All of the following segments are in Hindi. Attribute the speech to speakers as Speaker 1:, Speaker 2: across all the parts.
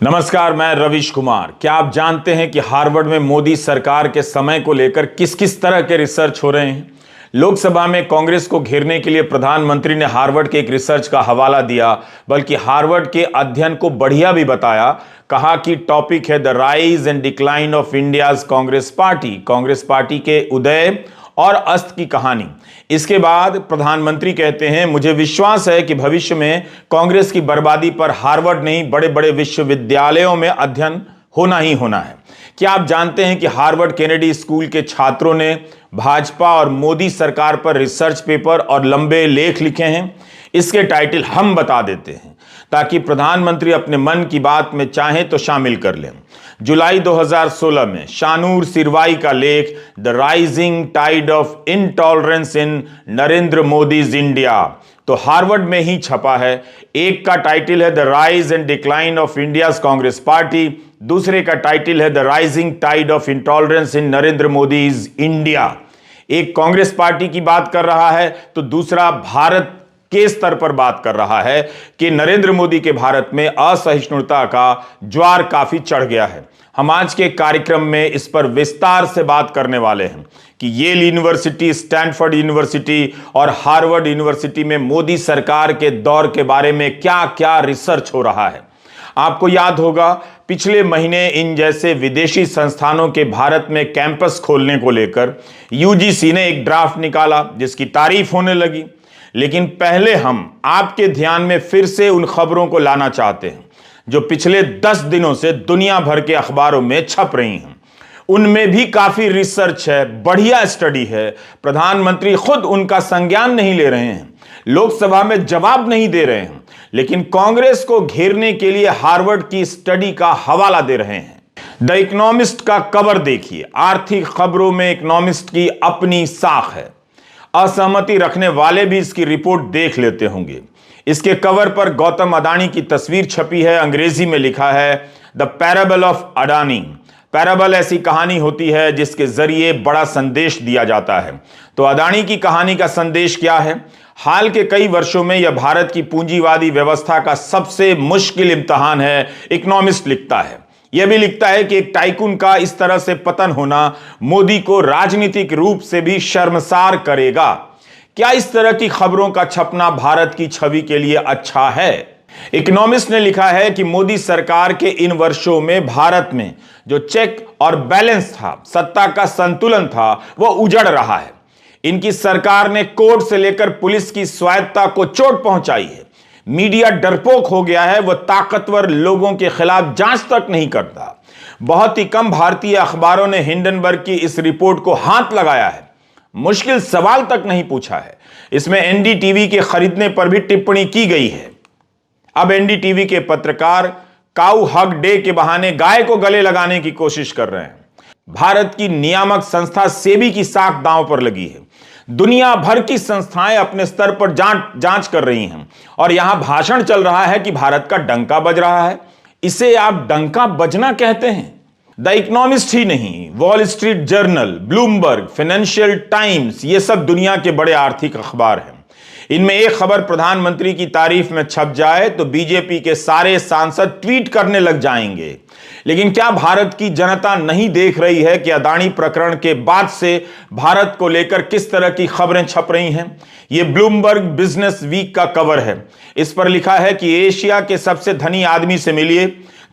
Speaker 1: नमस्कार, मैं रविश कुमार। क्या आप जानते हैं कि हार्वर्ड में मोदी सरकार के समय को लेकर किस किस तरह के रिसर्च हो रहे हैं। लोकसभा में कांग्रेस को घेरने के लिए प्रधानमंत्री ने हार्वर्ड के एक रिसर्च का हवाला दिया, बल्कि हार्वर्ड के अध्ययन को बढ़िया भी बताया। कहा कि टॉपिक है the rise and decline of India's Congress party के उदय और अस्त की कहानी। इसके बाद प्रधानमंत्री कहते हैं, मुझे विश्वास है कि भविष्य में कांग्रेस की बर्बादी पर हार्वर्ड नहीं, बड़े बड़े विश्वविद्यालयों में अध्ययन होना ही होना है। क्या आप जानते हैं कि हार्वर्ड केनेडी स्कूल के छात्रों ने भाजपा और मोदी सरकार पर रिसर्च पेपर और लंबे लेख लिखे हैं। इसके टाइटल हम बता देते हैं ताकि प्रधानमंत्री अपने मन की बात में चाहें तो शामिल कर लें। जुलाई 2016 में शानूर सिरवाई का लेख the rising tide of intolerance in Narendra Modi's India तो हार्वर्ड में ही छपा है। एक का टाइटल है the rise and decline of India's Congress party, दूसरे का टाइटल है the rising tide of intolerance in Narendra Modi's India. एक कांग्रेस पार्टी की बात कर रहा है तो दूसरा भारत के स्तर पर बात कर रहा है कि नरेंद्र मोदी के भारत में असहिष्णुता का ज्वार काफी चढ़ गया है। हम आज के कार्यक्रम में इस पर विस्तार से बात करने वाले हैं कि येल यूनिवर्सिटी, स्टैनफोर्ड यूनिवर्सिटी और हार्वर्ड यूनिवर्सिटी में मोदी सरकार के दौर के बारे में क्या क्या रिसर्च हो रहा है। आपको याद होगा, पिछले महीने इन जैसे विदेशी संस्थानों के भारत में कैंपस खोलने को लेकर यूजीसी ने एक ड्राफ्ट निकाला जिसकी तारीफ होने लगी। लेकिन पहले हम आपके ध्यान में फिर से उन खबरों को लाना चाहते हैं जो पिछले 10 दिनों से दुनिया भर के अखबारों में छप रही हैं। उनमें भी काफी रिसर्च है, बढ़िया स्टडी है। प्रधानमंत्री खुद उनका संज्ञान नहीं ले रहे हैं, लोकसभा में जवाब नहीं दे रहे हैं, लेकिन कांग्रेस को घेरने के लिए हार्वर्ड की स्टडी का हवाला दे रहे हैं। द इकोनॉमिस्ट का कवर देखिए। आर्थिक खबरों में इकोनॉमिस्ट की अपनी साख है। असहमति रखने वाले भी इसकी रिपोर्ट देख लेते होंगे। इसके कवर पर गौतम अडानी की तस्वीर छपी है। अंग्रेजी में लिखा है the parable of Adani. Parable ऐसी कहानी होती है जिसके जरिए बड़ा संदेश दिया जाता है। तो अडानी की कहानी का संदेश क्या है? हाल के कई वर्षों में यह भारत की पूंजीवादी व्यवस्था का सबसे मुश्किल इम्तिहान है, इकोनॉमिस्ट लिखता है। यह भी लिखता है कि एक टाइकून का इस तरह से पतन होना मोदी को राजनीतिक रूप से भी शर्मसार करेगा। क्या इस तरह की खबरों का छपना भारत की छवि के लिए अच्छा है? इकोनॉमिस्ट ने लिखा है कि मोदी सरकार के इन वर्षों में भारत में जो चेक और बैलेंस था, सत्ता का संतुलन था, वह उजड़ रहा है। इनकी सरकार ने कोर्ट से लेकर पुलिस की स्वायत्तता को चोट पहुंचाई है। मीडिया डरपोक हो गया है, वह ताकतवर लोगों के खिलाफ जांच तक नहीं करता। बहुत ही कम भारतीय अखबारों ने हिंडनबर्ग की इस रिपोर्ट को हाथ लगाया है, मुश्किल सवाल तक नहीं पूछा है। इसमें एनडीटीवी के खरीदने पर भी टिप्पणी की गई है। अब एनडीटीवी के पत्रकार काऊ हग डे के बहाने गाय को गले लगाने की कोशिश कर रहे हैं। भारत की नियामक संस्था सेबी की साख दांव पर लगी है। दुनिया भर की संस्थाएं अपने स्तर पर जांच कर रही हैं और यहां भाषण चल रहा है कि भारत का डंका बज रहा है। इसे आप डंका बजना कहते हैं? द इकोनॉमिस्ट ही नहीं, wall street journal, Bloomberg, financial times, ये सब दुनिया के बड़े आर्थिक अखबार हैं। इनमें एक खबर प्रधानमंत्री की तारीफ में छप जाए तो बीजेपी के सारे सांसद ट्वीट करने लग जाएंगे। लेकिन क्या भारत की जनता नहीं देख रही है कि अडानी प्रकरण के बाद से भारत को लेकर किस तरह की खबरें छप रही हैं? यह ब्लूमबर्ग बिजनेस वीक का कवर है। इस पर लिखा है कि एशिया के सबसे धनी आदमी से मिलिए।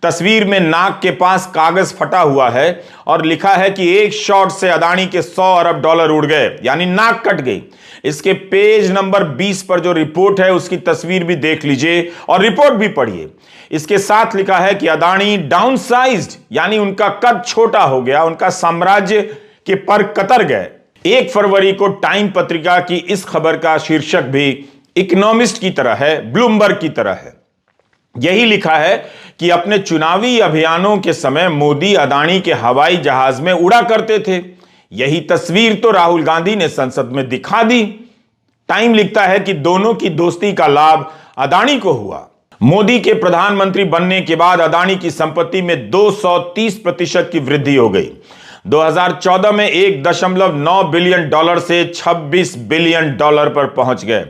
Speaker 1: तस्वीर में नाक के पास कागज फटा हुआ है और लिखा है कि एक शॉट से अडानी के 100 अरब डॉलर उड़ गए, यानी नाक कट गई। इसके पेज नंबर 20 पर जो रिपोर्ट है उसकी तस्वीर भी देख लीजिए और रिपोर्ट भी पढ़िए। इसके साथ लिखा है कि अडानी डाउनसाइज्ड, यानी उनका कद छोटा हो गया, उनका साम्राज्य के पर कतर गए। 1 फरवरी को टाइम पत्रिका की इस खबर का शीर्षक भी इकोनॉमिस्ट की तरह है, ब्लूमबर्ग की तरह है। यही लिखा है कि अपने चुनावी अभियानों के समय मोदी अडानी के हवाई जहाज में उड़ा करते थे। यही तस्वीर तो राहुल गांधी ने संसद में दिखा दी। टाइम लिखता है कि दोनों की दोस्ती का लाभ अडानी को हुआ। मोदी के प्रधानमंत्री बनने के बाद अडानी की संपत्ति में 230% की वृद्धि हो गई। 2014 में 1.9 बिलियन डॉलर से 26 बिलियन डॉलर पर पहुंच गए।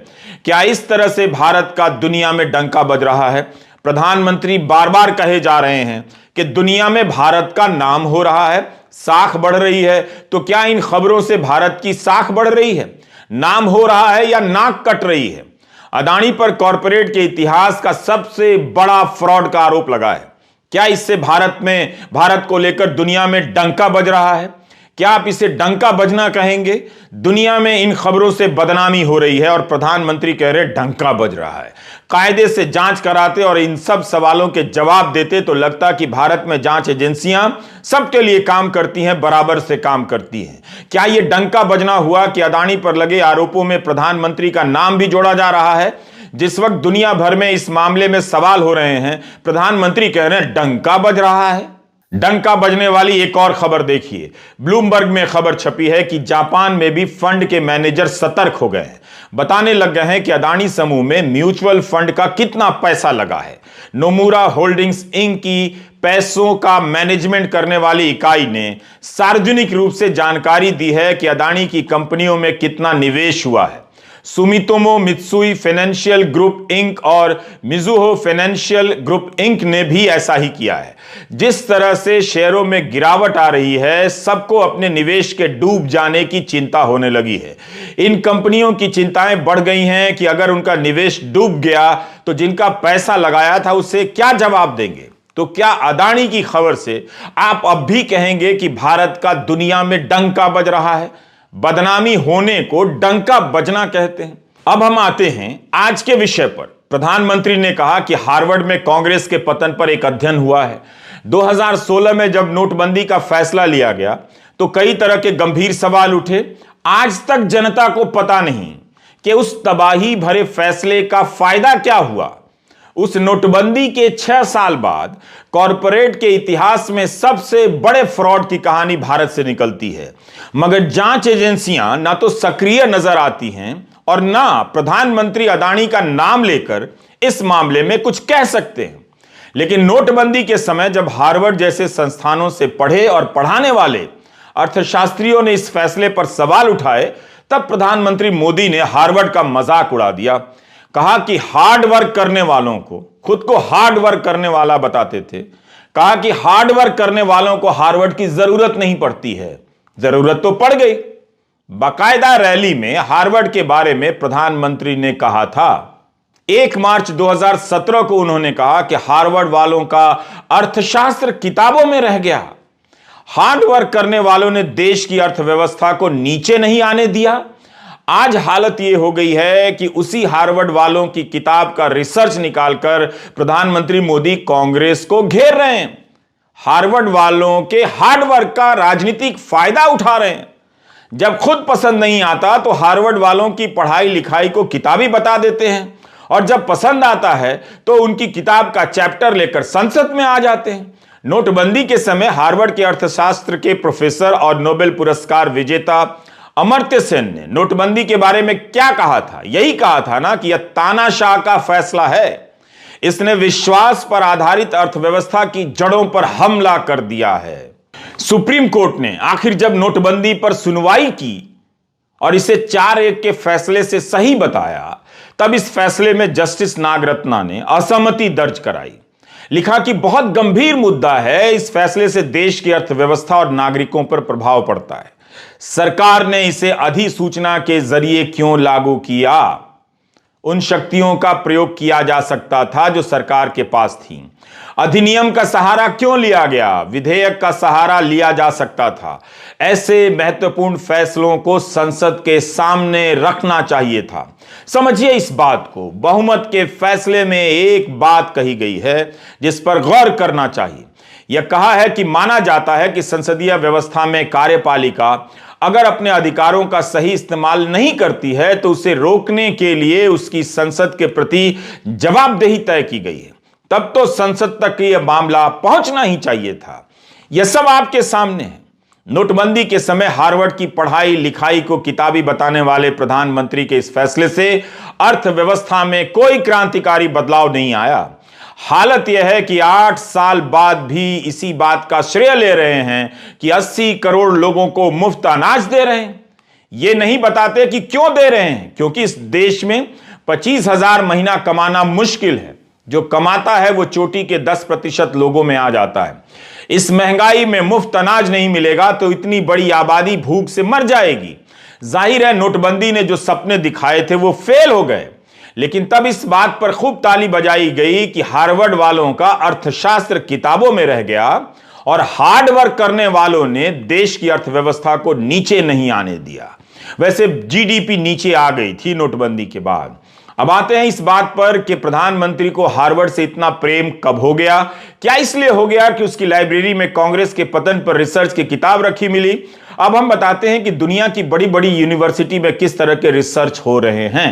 Speaker 1: क्या इस तरह से भारत का दुनिया में डंका बज रहा है? प्रधानमंत्री बार बार कहे जा रहे हैं कि दुनिया में भारत का नाम हो रहा है, साख बढ़ रही है। तो क्या इन खबरों से भारत की साख बढ़ रही है, नाम हो रहा है, या नाक कट रही है? अदानी पर कॉरपोरेट के इतिहास का सबसे बड़ा फ्रॉड का आरोप लगा है। क्या इससे भारत को लेकर दुनिया में डंका बज रहा है? क्या आप इसे डंका बजना कहेंगे? दुनिया में इन खबरों से बदनामी हो रही है और प्रधानमंत्री कह रहे डंका बज रहा है। कायदे से जांच कराते और इन सब सवालों के जवाब देते तो लगता कि भारत में जांच एजेंसियां सबके लिए काम करती हैं, बराबर से काम करती हैं। क्या यह डंका बजना हुआ कि अदानी पर लगे आरोपों में प्रधानमंत्री का नाम भी जोड़ा जा रहा है? जिस वक्त दुनिया भर में इस मामले में सवाल हो रहे हैं, प्रधानमंत्री कह रहे हैं डंका बज रहा है। डंका बजने वाली एक और खबर देखिए। ब्लूमबर्ग में खबर छपी है कि जापान में भी फंड के मैनेजर सतर्क हो गए हैं, बताने लग गए हैं कि अदानी समूह में म्यूचुअल फंड का कितना पैसा लगा है। नोमुरा होल्डिंग्स इंक की पैसों का मैनेजमेंट करने वाली इकाई ने सार्वजनिक रूप से जानकारी दी है कि अदानी की कंपनियों में कितना निवेश हुआ है। Sumitomo Mitsui financial group Inc और मिजुहो फाइनेंशियल ग्रुप इंक ने भी ऐसा ही किया है। जिस तरह से शेयरों में गिरावट आ रही है, सबको अपने निवेश के डूब जाने की चिंता होने लगी है। इन कंपनियों की चिंताएं बढ़ गई हैं कि अगर उनका निवेश डूब गया तो जिनका पैसा लगाया था उसे क्या जवाब देंगे? तो क्या अदानी की खबर से आप अब भी कहेंगे कि भारत का दुनिया में डंका बज रहा है? बदनामी होने को डंका बजना कहते हैं। अब हम आते हैं आज के विषय पर। प्रधानमंत्री ने कहा कि हार्वर्ड में कांग्रेस के पतन पर एक अध्ययन हुआ है। 2016 में जब नोटबंदी का फैसला लिया गया तो कई तरह के गंभीर सवाल उठे। आज तक जनता को पता नहीं कि उस तबाही भरे फैसले का फायदा क्या हुआ। उस नोटबंदी के 6 साल बाद कॉरपोरेट के इतिहास में सबसे बड़े फ्रॉड की कहानी भारत से निकलती है, मगर जांच एजेंसियां ना तो सक्रिय नजर आती हैं और ना प्रधानमंत्री अदानी का नाम लेकर इस मामले में कुछ कह सकते हैं। लेकिन नोटबंदी के समय जब हार्वर्ड जैसे संस्थानों से पढ़े और पढ़ाने वाले अर्थशास्त्रियों ने इस फैसले पर सवाल उठाए, तब प्रधानमंत्री मोदी ने हार्वर्ड का मजाक उड़ा दिया। कहा कि हार्ड वर्क करने वालों को, खुद को हार्ड वर्क करने वाला बताते थे, कहा कि हार्ड वर्क करने वालों को हार्वर्ड की जरूरत नहीं पड़ती है। जरूरत तो पड़ गई। बाकायदा रैली में हार्वर्ड के बारे में प्रधानमंत्री ने कहा था। 1 मार्च 2017 को उन्होंने कहा कि हार्वर्ड वालों का अर्थशास्त्र किताबों में रह गया। हार्ड वर्क करने वालों ने देश की अर्थव्यवस्था को नीचे नहीं आने दिया। आज हालत यह हो गई है कि उसी हार्वर्ड वालों की किताब का रिसर्च निकालकर प्रधानमंत्री मोदी कांग्रेस को घेर रहे हैं। हार्वर्ड वालों के हार्ड वर्क का राजनीतिक फायदा उठा रहे हैं। जब खुद पसंद नहीं आता तो हार्वर्ड वालों की पढ़ाई लिखाई को किताबी बता देते हैं, और जब पसंद आता है तो उनकी किताब का चैप्टर लेकर संसद में आ जाते हैं। नोटबंदी के समय हार्वर्ड के अर्थशास्त्र के प्रोफेसर और नोबेल पुरस्कार विजेता अमर्त्य सेन ने नोटबंदी के बारे में क्या कहा था? यही कहा था ना कि यह तानाशाह का फैसला है। इसने विश्वास पर आधारित अर्थव्यवस्था की जड़ों पर हमला कर दिया है। सुप्रीम कोर्ट ने आखिर जब नोटबंदी पर सुनवाई की और इसे 4-1 के फैसले से सही बताया, तब इस फैसले में जस्टिस नागरत्ना ने असहमति दर्ज कराई। लिखा कि बहुत गंभीर मुद्दा है, इस फैसले से देश की अर्थव्यवस्था और नागरिकों पर प्रभाव पड़ता है। सरकार ने इसे अधिसूचना के जरिए क्यों लागू किया? उन शक्तियों का प्रयोग किया जा सकता था जो सरकार के पास थी। अधिनियम का सहारा क्यों लिया गया? विधेयक का सहारा लिया जा सकता था। ऐसे महत्वपूर्ण फैसलों को संसद के सामने रखना चाहिए था। समझिए इस बात को। बहुमत के फैसले में एक बात कही गई है जिस पर गौर करना चाहिए। यह कहा है कि माना जाता है कि संसदीय व्यवस्था में कार्यपालिका अगर अपने अधिकारों का सही इस्तेमाल नहीं करती है तो उसे रोकने के लिए उसकी संसद के प्रति जवाबदेही तय की गई है। तब तो संसद तक यह मामला पहुंचना ही चाहिए था। यह सब आपके सामने है। नोटबंदी के समय हार्वर्ड की पढ़ाई लिखाई को किताबी बताने वाले प्रधानमंत्री के इस फैसले से अर्थव्यवस्था में कोई क्रांतिकारी बदलाव नहीं आया। हालत यह है कि 8 साल बाद भी इसी बात का श्रेय ले रहे हैं कि 80 करोड़ लोगों को मुफ्त अनाज दे रहे हैं। यह नहीं बताते कि क्यों दे रहे हैं, क्योंकि इस देश में 25,000 महीना कमाना मुश्किल है। जो कमाता है वो चोटी के 10% लोगों में आ जाता है। इस महंगाई में मुफ्त अनाज नहीं मिलेगा तो इतनी बड़ी आबादी भूख से मर जाएगी। जाहिर है नोटबंदी ने जो सपने दिखाए थे वो फेल हो गए, लेकिन तब इस बात पर खूब ताली बजाई गई कि हार्वर्ड वालों का अर्थशास्त्र किताबों में रह गया और हार्ड वर्क करने वालों ने देश की अर्थव्यवस्था को नीचे नहीं आने दिया। वैसे जीडीपी नीचे आ गई थी नोटबंदी के बाद। अब आते हैं इस बात पर कि प्रधानमंत्री को हार्वर्ड से इतना प्रेम कब हो गया। क्या इसलिए हो गया कि उसकी लाइब्रेरी में कांग्रेस के पतन पर रिसर्च की किताब रखी मिली? अब हम बताते हैं कि दुनिया की बड़ी बड़ी यूनिवर्सिटी में किस तरह के रिसर्च हो रहे हैं।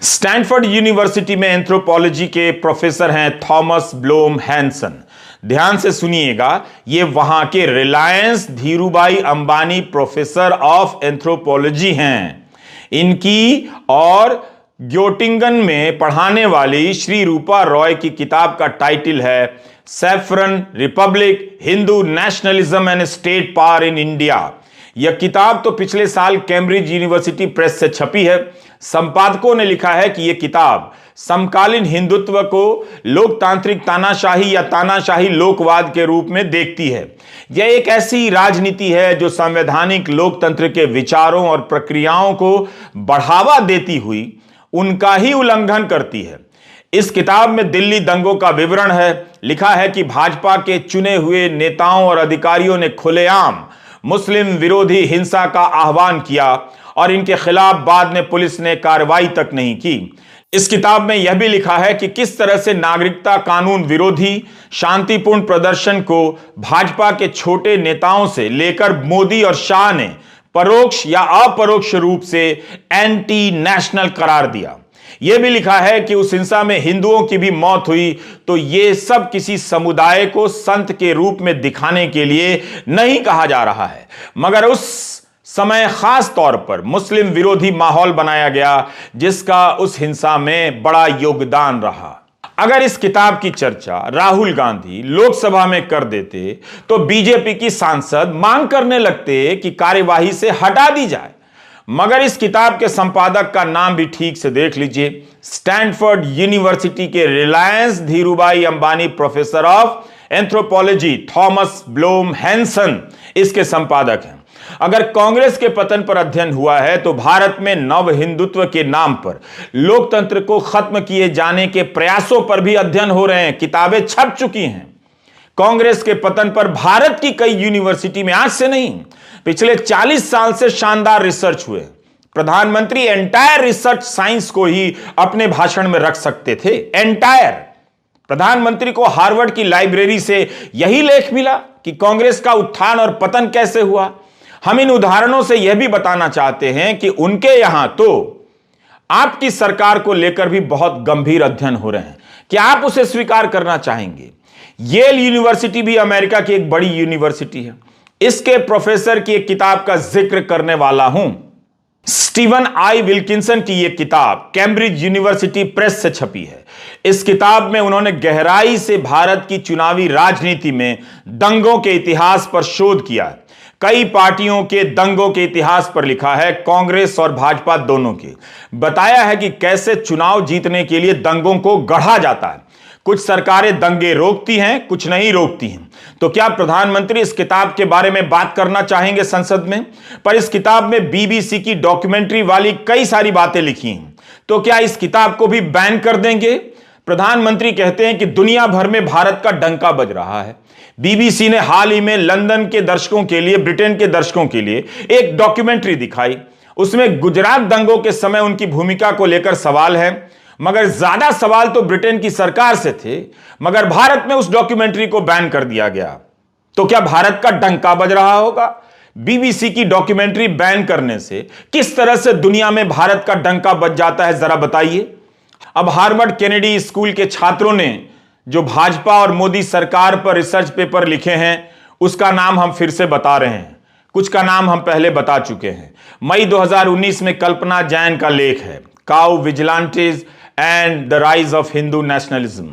Speaker 1: स्टैनफोर्ड यूनिवर्सिटी में एंथ्रोपोलॉजी के प्रोफेसर हैं थॉमस ब्लोम हैंसन। ध्यान से सुनिएगा, ये वहां के Reliance Dhirubhai Ambani professor of anthropology हैं। इनकी और ग्योटिंगन में पढ़ाने वाली श्री रूपा रॉय की किताब का टाइटल है saffron Republic, Hindu nationalism and state power in India. यह किताब तो पिछले साल कैम्ब्रिज यूनिवर्सिटी प्रेस से छपी है। संपादकों ने लिखा है कि यह किताब समकालीन हिंदुत्व को लोकतांत्रिक तानाशाही या तानाशाही लोकवाद के रूप में देखती है। यह एक ऐसी राजनीति है जो संवैधानिक लोकतंत्र के विचारों और प्रक्रियाओं को बढ़ावा देती हुई उनका ही उल्लंघन करती है। इस किताब में दिल्ली दंगों का विवरण है। लिखा है कि भाजपा के चुने हुए नेताओं और अधिकारियों ने खुलेआम मुस्लिम विरोधी हिंसा का आह्वान किया और इनके खिलाफ बाद में पुलिस ने कार्रवाई तक नहीं की। इस किताब में यह भी लिखा है कि किस तरह से नागरिकता कानून विरोधी शांतिपूर्ण प्रदर्शन को भाजपा के छोटे नेताओं से लेकर मोदी और शाह ने परोक्ष या अपरोक्ष रूप से एंटी नेशनल करार दिया। यह भी लिखा है कि उस हिंसा में हिंदुओं की भी मौत हुई तो यह सब किसी समुदाय को संत के रूप में दिखाने के लिए नहीं कहा जा रहा है, मगर उस समय खास तौर पर मुस्लिम विरोधी माहौल बनाया गया जिसका उस हिंसा में बड़ा योगदान रहा। अगर इस किताब की चर्चा राहुल गांधी लोकसभा में कर देते तो बीजेपी की सांसद मांग करने लगते कि कार्यवाही से हटा दी जाए, मगर इस किताब के संपादक का नाम भी ठीक से देख लीजिए। स्टैनफोर्ड यूनिवर्सिटी के Reliance Dhirubhai Ambani professor of anthropology Thomas Blom Hansen इसके संपादक हैं। अगर कांग्रेस के पतन पर अध्ययन हुआ है तो भारत में नव हिंदुत्व के नाम पर लोकतंत्र को खत्म किए जाने के प्रयासों पर भी अध्ययन हो रहे हैं। किताबें छप चुकी हैं। कांग्रेस के पतन पर भारत की कई यूनिवर्सिटी में आज से नहीं पिछले 40 साल से शानदार रिसर्च हुए। प्रधानमंत्री एंटायर रिसर्च साइंस को ही अपने भाषण में रख सकते थे। एंटायर प्रधानमंत्री को हार्वर्ड की लाइब्रेरी से यही लेख मिला कि कांग्रेस का उत्थान और पतन कैसे हुआ। हम इन उदाहरणों से यह भी बताना चाहते हैं कि उनके यहां तो आपकी सरकार को लेकर भी बहुत गंभीर अध्ययन हो रहे हैं। क्या आप उसे स्वीकार करना चाहेंगे? येल यूनिवर्सिटी भी अमेरिका की एक बड़ी यूनिवर्सिटी है। इसके प्रोफेसर की एक किताब का जिक्र करने वाला हूं। स्टीवन आई विल्किंसन की यह किताब कैम्ब्रिज यूनिवर्सिटी प्रेस से छपी है। इस किताब में उन्होंने गहराई से भारत की चुनावी राजनीति में दंगों के इतिहास पर शोध किया है। कई पार्टियों के दंगों के इतिहास पर लिखा है, कांग्रेस और भाजपा दोनों के। बताया है कि कैसे चुनाव जीतने के लिए दंगों को गढ़ा जाता है। कुछ सरकारें दंगे रोकती हैं, कुछ नहीं रोकती हैं। तो क्या प्रधानमंत्री इस किताब के बारे में बात करना चाहेंगे संसद में? पर इस किताब में बीबीसी की डॉक्यूमेंट्री वाली कई सारी बातें लिखी हैं। तो क्या इस किताब को भी बैन कर देंगे? प्रधानमंत्री कहते हैं कि दुनिया भर में भारत का डंका बज रहा है। बीबीसी ने हाल ही में लंदन के दर्शकों के लिए, ब्रिटेन के दर्शकों के लिए एक डॉक्यूमेंट्री दिखाई। उसमें गुजरात दंगों के समय उनकी भूमिका को लेकर सवाल है, मगर ज्यादा सवाल तो ब्रिटेन की सरकार से थे। मगर भारत में उस डॉक्यूमेंट्री को बैन कर दिया गया। तो क्या भारत का डंका बज रहा होगा? बीबीसी की डॉक्यूमेंट्री बैन करने से किस तरह से दुनिया में भारत का डंका बज जाता है, जरा बताइए। अब हार्वर्ड केनेडी स्कूल के छात्रों ने जो भाजपा और मोदी सरकार पर रिसर्च पेपर लिखे हैं उसका नाम हम फिर से बता रहे हैं। कुछ का नाम हम पहले बता चुके हैं। मई 2019 में कल्पना जैन का लेख है cow vigilantes and the rise of Hindu nationalism,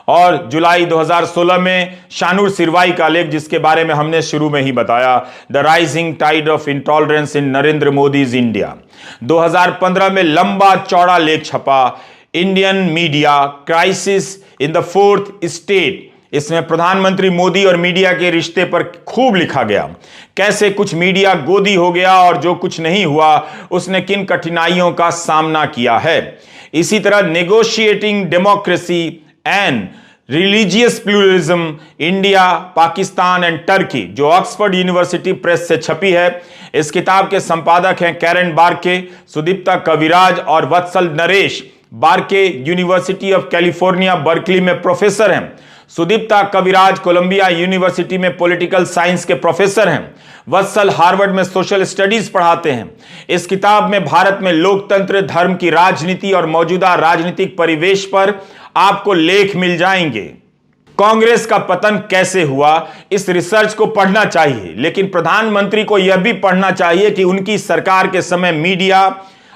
Speaker 1: और जुलाई 2016 में शानूर सिरवाई का लेख जिसके बारे में हमने शुरू में ही बताया, the rising tide of intolerance in Narendra Modi's India. 2015 में लंबा चौड़ा लेख छपा Indian media crisis in the fourth state. इसमें प्रधानमंत्री मोदी और मीडिया के रिश्ते पर खूब लिखा गया, कैसे कुछ मीडिया गोदी हो गया और जो कुछ नहीं हुआ उसने किन कठिनाइयों का सामना किया है। इसी तरह negotiating democracy and religious pluralism India, Pakistan and Turkey, जो ऑक्सफोर्ड यूनिवर्सिटी प्रेस से छपी है। इस किताब के संपादक हैं कैरन बार्के, सुदीप्ता कविराज और वत्सल नरेश। बार्के यूनिवर्सिटी ऑफ कैलिफोर्निया बर्कली में प्रोफेसर हैं। सुदीप्ता कविराज कोलंबिया यूनिवर्सिटी में पॉलिटिकल साइंस के प्रोफेसर हैं। वत्सल हार्वर्ड में सोशल स्टडीज पढ़ाते हैं। इस किताब में भारत में लोकतंत्र, धर्म की राजनीति और मौजूदा राजनीतिक परिवेश पर आपको लेख मिल जाएंगे। कांग्रेस का पतन कैसे हुआ, इस रिसर्च को पढ़ना चाहिए, लेकिन प्रधानमंत्री को यह भी पढ़ना चाहिए कि उनकी सरकार के समय मीडिया,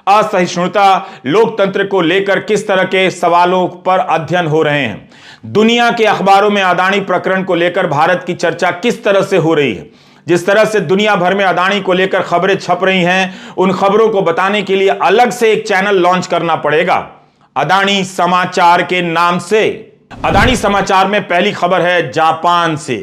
Speaker 1: असहिष्णुता, लोकतंत्र को लेकर किस तरह के सवालों पर अध्ययन हो रहे हैं। दुनिया के अखबारों में अदानी प्रकरण को लेकर भारत की चर्चा किस तरह से हो रही है। जिस तरह से दुनिया भर में अदानी को लेकर खबरें छप रही हैं, उन खबरों को बताने के लिए अलग से एक चैनल लॉन्च करना पड़ेगा, अदानी समाचार के नाम से। अदानी समाचार में पहली खबर है जापान से।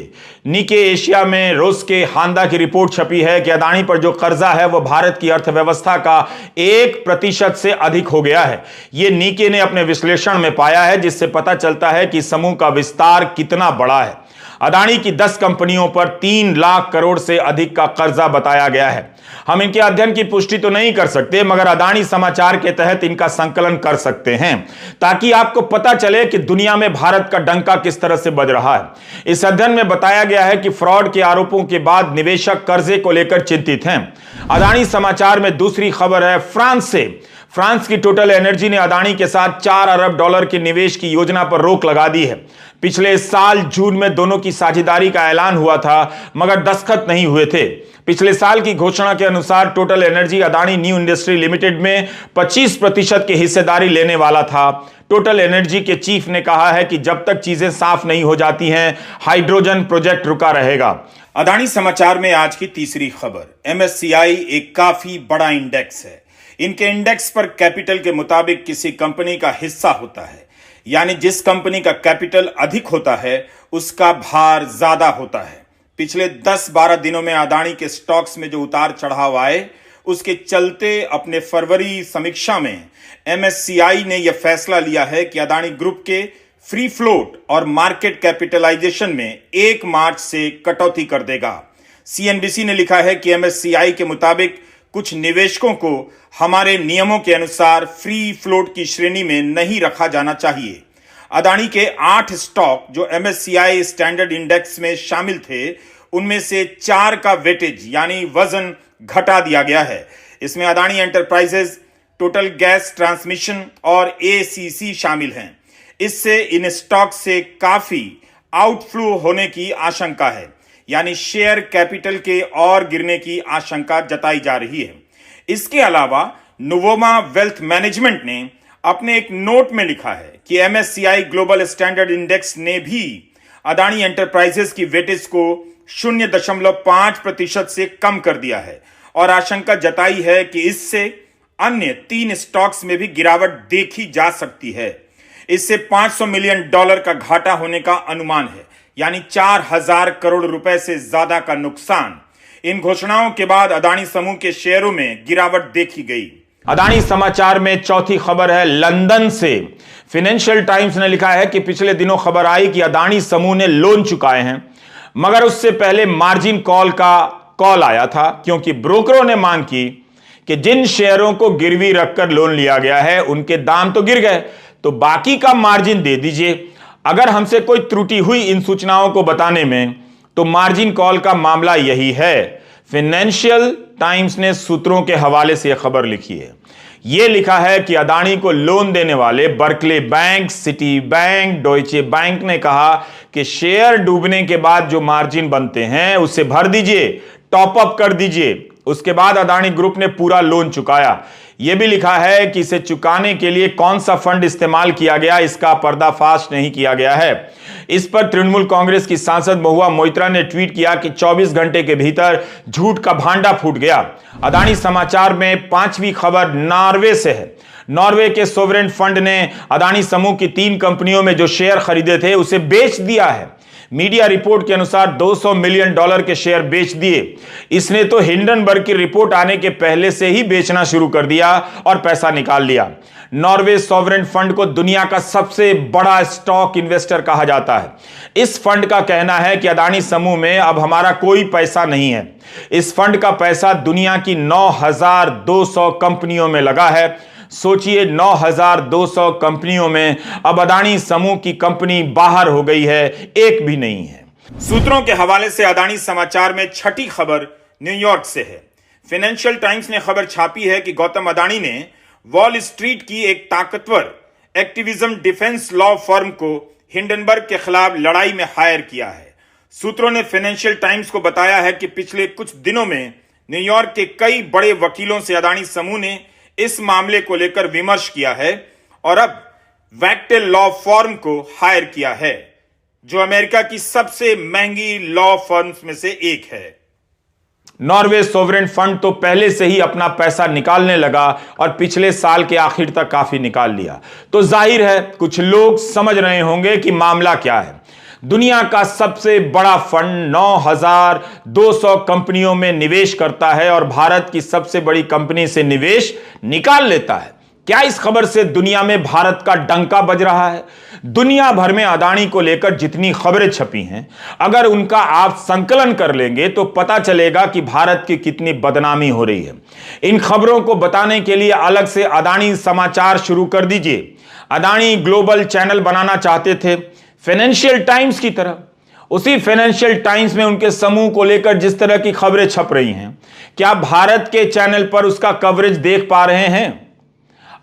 Speaker 1: निके एशिया में रोस्के हांदा की रिपोर्ट छपी है कि अदानी पर जो कर्जा है वह भारत की अर्थव्यवस्था का 1% से अधिक हो गया है। यह निके ने अपने विश्लेषण में पाया है, जिससे पता चलता है कि समूह का विस्तार कितना बड़ा है। अदानी की 10 कंपनियों पर 3 लाख करोड़ से अधिक का कर्जा बताया गया है। हम इनके अध्ययन की पुष्टि तो नहीं कर सकते, मगर अदानी समाचार के तहत इनका संकलन कर सकते हैं, ताकि आपको पता चले कि दुनिया में भारत का डंका किस तरह से बज रहा है। इस अध्ययन में बताया गया है कि फ्रॉड के आरोपों के बाद निवेशक कर्जे को लेकर चिंतित हैं। अदानी समाचार में दूसरी खबर है फ्रांस से। फ्रांस की टोटल एनर्जी ने अदानी के साथ $4 अरब के निवेश की योजना पर रोक लगा दी है। पिछले साल जून में दोनों की साझेदारी का ऐलान हुआ था, मगर दस्तखत नहीं हुए थे। पिछले साल की घोषणा के अनुसार total energy Adani new industry limited में 25% की हिस्सेदारी लेने वाला था। टोटल एनर्जी के चीफ ने कहा है कि जब तक चीजें साफ नहीं हो जाती हैं, हाइड्रोजन प्रोजेक्ट रुका रहेगा।
Speaker 2: अदानी समाचार में आज की तीसरी खबर, एमएससीआई एक काफी बड़ा इंडेक्स है। इनके इंडेक्स पर कैपिटल के मुताबिक किसी कंपनी का हिस्सा होता है, यानी जिस कंपनी का कैपिटल अधिक होता है उसका भार ज्यादा होता है। पिछले 10-12 दिनों में अदानी के स्टॉक्स में जो उतार चढ़ाव आए, उसके चलते अपने फरवरी समीक्षा में एमएससीआई ने यह फैसला लिया है कि अदानी ग्रुप के फ्री फ्लोट और मार्केट कैपिटलाइजेशन में 1 मार्च से कटौती कर देगा। सीएनबीसी ने लिखा है कि एमएससीआई के मुताबिक कुछ निवेशकों को हमारे नियमों के अनुसार फ्री फ्लोट की श्रेणी में नहीं रखा जाना चाहिए। अदानी के 8 स्टॉक जो एमएससीआई स्टैंडर्ड इंडेक्स में शामिल थे, उनमें से 4 का वेटेज यानी वजन घटा दिया गया है। इसमें Adani enterprises, total gas transmission और एसीसी शामिल हैं। इससे इन स्टॉक से काफी आउटफ्लो होने की आशंका है, यानी शेयर कैपिटल के और गिरने की आशंका जताई जा रही है। इसके अलावा नुवोमा वेल्थ मैनेजमेंट ने अपने एक नोट में लिखा है कि एमएससीआई ग्लोबल स्टैंडर्ड इंडेक्स ने भी अदानी एंटरप्राइजेस की वेटेज को 0.5% से कम कर दिया है और आशंका जताई है कि इससे अन्य 3 स्टॉक्स में भी गिरावट देखी जा सकती है। इससे $500 मिलियन का घाटा होने का अनुमान है, यानी 4000 करोड़ रुपए से ज्यादा का नुकसान। इन घोषणाओं के बाद अदानी समूह के शेयरों में गिरावट देखी गई।
Speaker 1: अदानी समाचार में चौथी खबर है लंदन से। फाइनेंशियल टाइम्स ने लिखा है कि पिछले दिनों खबर आई कि अदानी समूह ने लोन चुकाए हैं, मगर उससे पहले मार्जिन कॉल का कॉल आया था, क्योंकि ब्रोकरों ने मांग की कि जिन शेयरों को गिरवी रखकर लोन लिया गया है उनके दाम तो गिर गए, तो बाकी का मार्जिन दे दीजिए। अगर हमसे कोई त्रुटि हुई इन सूचनाओं को बताने में, तो मार्जिन कॉल का मामला यही है। फाइनेंशियल टाइम्स ने सूत्रों के हवाले से यह खबर लिखी है। यह लिखा है कि अदानी को लोन देने वाले Berkeley bank, city bank, Deutsche bank ने कहा कि शेयर डूबने के बाद जो मार्जिन बनते हैं उसे भर दीजिए, टॉप अप कर दीजिए। उसके बाद अदानी ग्रुप ने पूरा लोन चुकाया। यह भी लिखा है कि इसे चुकाने के लिए कौन सा फंड इस्तेमाल किया गया, इसका पर्दाफाश नहीं किया गया है। इस पर तृणमूल कांग्रेस की सांसद महुआ मोइत्रा ने ट्वीट किया कि 24 घंटे के भीतर झूठ का भांडा फूट गया। अदानी समाचार में 5वीं खबर नॉर्वे से है। नॉर्वे के सोवरेन फंड ने अदानी समूह की 3 कंपनियों में जो शेयर खरीदे थे उसे बेच दिया है। मीडिया रिपोर्ट के अनुसार $200 मिलियन के शेयर बेच दिए। इसने तो हिंडनबर्ग की रिपोर्ट आने के पहले से ही बेचना शुरू कर दिया और पैसा निकाल लिया। नॉर्वे सॉवरेन फंड को दुनिया का सबसे बड़ा स्टॉक इन्वेस्टर कहा जाता है। इस फंड का कहना है कि अदानी समूह में अब हमारा कोई पैसा नहीं है। इस फंड का पैसा दुनिया की 9,200 कंपनियों में लगा है। सोचिए, 9,200 कंपनियों में अब अदानी समूह की कंपनी बाहर हो गई है, एक भी नहीं है।
Speaker 2: सूत्रों के हवाले से अदानी समाचार में छठी खबर न्यूयॉर्क से है। फाइनेंशियल टाइम्स ने खबर छापी है कि गौतम अदानी ने वॉल स्ट्रीट की एक ताकतवर एक्टिविज्म डिफेंस लॉ फर्म को हिंडनबर्ग के खिलाफ लड़ाई में हायर किया है। सूत्रों ने फाइनेंशियल टाइम्स को बताया है कि पिछले कुछ दिनों में न्यूयॉर्क के कई बड़े वकीलों से अदानी समूह ने इस मामले को लेकर विमर्श किया है और अब वैक्टेल लॉ फर्म को हायर किया है, जो अमेरिका की सबसे महंगी लॉ फर्म्स में से एक है।
Speaker 1: नॉर्वे सोवरेन फंड तो पहले से ही अपना पैसा निकालने लगा और पिछले साल के आखिर तक काफी निकाल लिया। तो जाहिर है कुछ लोग समझ रहे होंगे कि मामला क्या है। दुनिया का सबसे बड़ा फंड 9,200 कंपनियों में निवेश करता है और भारत की सबसे बड़ी कंपनी से निवेश निकाल लेता है। क्या इस खबर से दुनिया में भारत का डंका बज रहा है? दुनिया भर में अदानी को लेकर जितनी खबरें छपी हैं, अगर उनका आप संकलन कर लेंगे तो पता चलेगा कि भारत की कितनी बदनामी हो रही है। इन खबरों को बताने के लिए अलग से अदानी समाचार शुरू कर दीजिए। अदानी ग्लोबल चैनल बनाना चाहते थे, फाइनेंशियल टाइम्स की तरह। उसी फाइनेंशियल टाइम्स में उनके समूह को लेकर जिस तरह की खबरें छप रही हैं, क्या भारत के चैनल पर उसका कवरेज देख पा रहे हैं?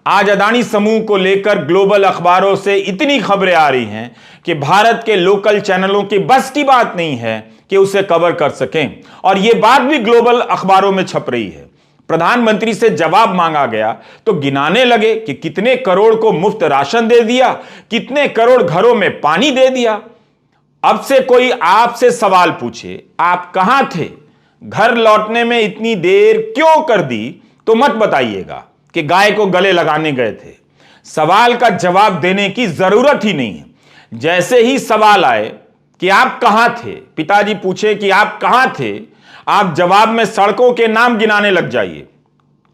Speaker 1: आज अदानी समूह को लेकर ग्लोबल अखबारों से इतनी खबरें आ रही हैं कि भारत के लोकल चैनलों की बस की बात नहीं है कि उसे कवर कर सकें, और यह बात भी ग्लोबल अखबारों में छप रही है। प्रधानमंत्री से जवाब मांगा गया तो गिनाने लगे कि कितने करोड़ को मुफ्त राशन दे दिया, कितने करोड़ घरों में पानी दे दिया। अब से कोई आपसे सवाल पूछे, आप कहां थे, घर लौटने में इतनी देर क्यों कर दी, तो मत बताइएगा कि गाय को गले लगाने गए थे। सवाल का जवाब देने की जरूरत ही नहीं है। जैसे ही सवाल आए कि आप कहां थे, पिताजी पूछे कि आप कहां थे, आप जवाब में सड़कों के नाम गिनाने लग जाइए।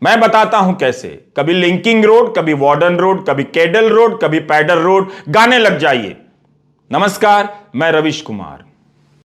Speaker 1: मैं बताता हूं कैसे। कभी लिंकिंग रोड, कभी वार्डन रोड, कभी केडल रोड, कभी पैडल रोड गाने लग जाइए। नमस्कार, मैं रविश कुमार।